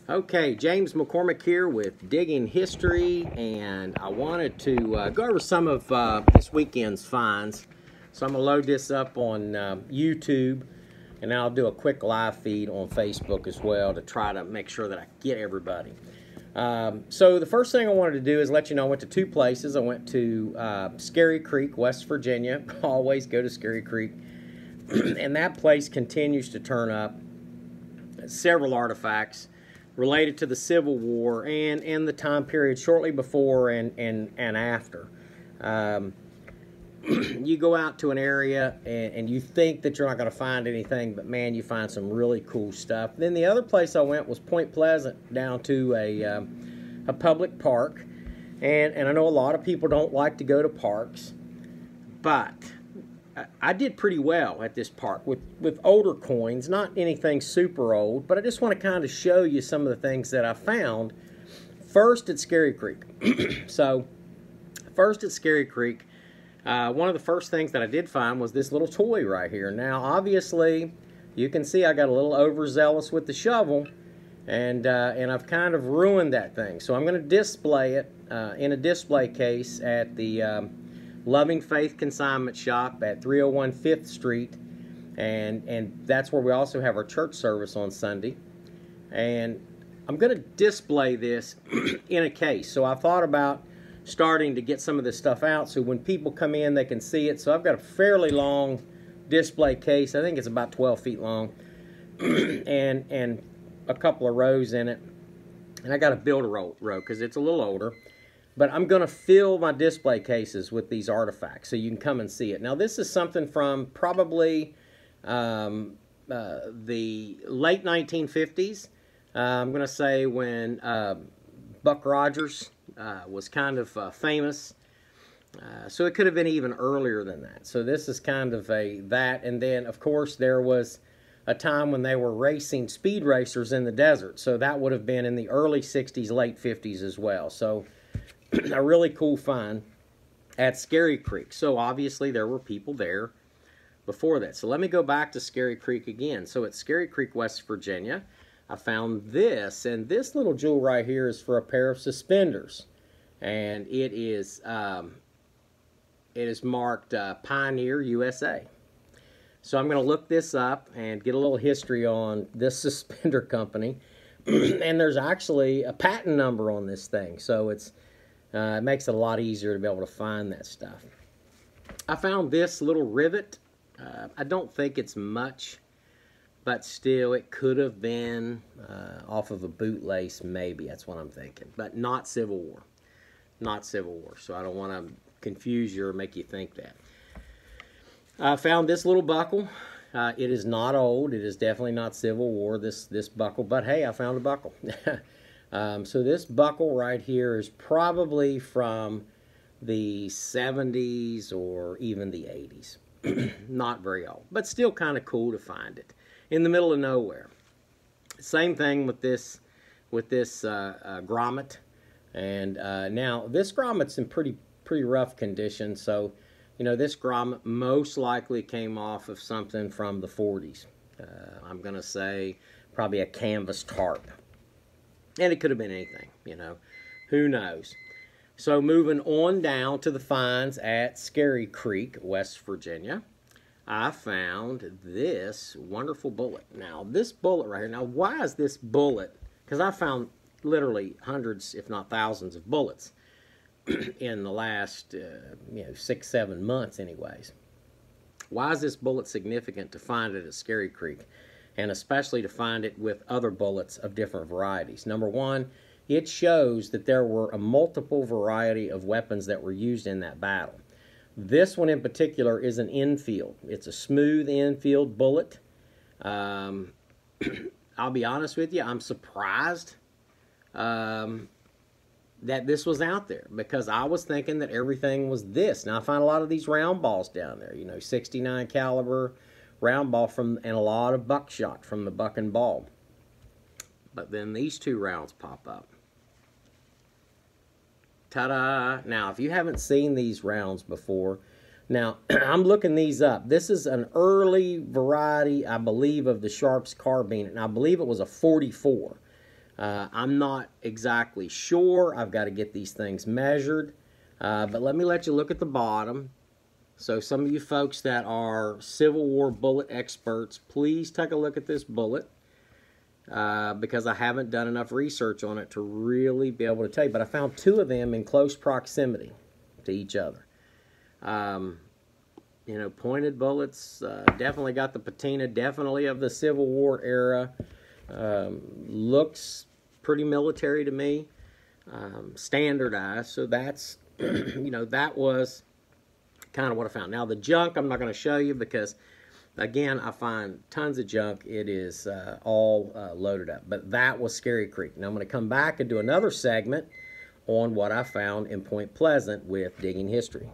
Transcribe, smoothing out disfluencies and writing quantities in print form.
Okay, James McCormick here with Digging History, and I wanted to go over some of this weekend's finds. So I'm going to load this up on YouTube, and I'll do a quick live feed on Facebook as well to try to make sure that I get everybody. So the first thing I wanted to do is let you know I went to two places. I went to Scary Creek, West Virginia. Always go to Scary Creek. And that place continues to turn up several artifacts related to the Civil War and the time period shortly before and after. You go out to an area and you think that you're not going to find anything, but man, you find some really cool stuff. Then the other place I went was Point Pleasant, down to a public park. And I know a lot of people don't like to go to parks, but I did pretty well at this park with older coins, not anything super old, but I just want to kind of show you some of the things that I found. First at Scary Creek. So, first at Scary Creek, one of the first things that I did find was this little toy right here. Now, obviously, you can see I got a little overzealous with the shovel, and I've kind of ruined that thing. So I'm going to display it in a display case at the Loving Faith Consignment Shop at 301 5th Street, and that's where we also have our church service on Sunday. And I'm going to display this in a case. So I thought about starting to get some of this stuff out so when people come in they can see it. So I've got a fairly long display case. I think it's about 12 feet long and a couple of rows in it. And I got to build a row because it's a little older. But I'm going to fill my display cases with these artifacts so you can come and see it. Now, this is something from probably the late 1950s. I'm going to say when Buck Rogers was kind of famous. So it could have been even earlier than that. So this is kind of that. And then, of course, there was a time when they were racing speed racers in the desert. So that would have been in the early 60s, late 50s as well. So a really cool find at Scary Creek. So obviously there were people there before that. So let me go back to Scary Creek again. So at Scary Creek, West Virginia, I found this, and this little jewel right here is for a pair of suspenders, and it is marked Pioneer USA. So I'm going to look this up and get a little history on this suspender company, and there's actually a patent number on this thing. So it makes it a lot easier to be able to find that stuff. I found this little rivet. I don't think it's much, but still it could have been off of a bootlace, maybe. That's what I'm thinking. But not Civil War. Not Civil War. So I don't want to confuse you or make you think that. I found this little buckle. It is not old. It is definitely not Civil War, this buckle. But hey, I found a buckle. So this buckle right here is probably from the 70s or even the 80s. Not very old, but still kind of cool to find it in the middle of nowhere. Same thing with this grommet. And now this grommet's in pretty rough condition. So, you know, this grommet most likely came off of something from the 40s. I'm going to say probably a canvas tarp. And it could have been anything, you know. Who knows? So moving on down to the finds at Scary Creek, West Virginia, I found this wonderful bullet. Now, this bullet right here. Now, why is this bullet? Because I found literally hundreds, if not thousands, of bullets in the last, 6, 7 months anyways. Why is this bullet significant to find it at Scary Creek? And especially to find it with other bullets of different varieties. Number one, it shows that there were a multiple variety of weapons that were used in that battle. This one in particular is an infield. It's a smooth infield bullet. I'll be honest with you, I'm surprised that this was out there, because I was thinking that everything was this. Now I find a lot of these round balls down there, 69 caliber round ball and a lot of buckshot from the buck and ball. But then these two rounds pop up. Ta-da! Now, if you haven't seen these rounds before, now I'm looking these up. This is an early variety, I believe, of the Sharps carbine, and I believe it was a 44. I'm not exactly sure. I've got to get these things measured. But let me let you look at the bottom. So some of you folks that are Civil War bullet experts, please take a look at this bullet. Because I haven't done enough research on it to really be able to tell you. But I found two of them in close proximity to each other. You know, pointed bullets, definitely got the patina, definitely of the Civil War era. Looks pretty military to me, standardized. So that's, you know, that was kind of what I found. Now the junk I'm not going to show you because, again, I find tons of junk. It is all loaded up. But that was Scary Creek. Now I'm going to come back and do another segment on what I found in Point Pleasant with Digging History.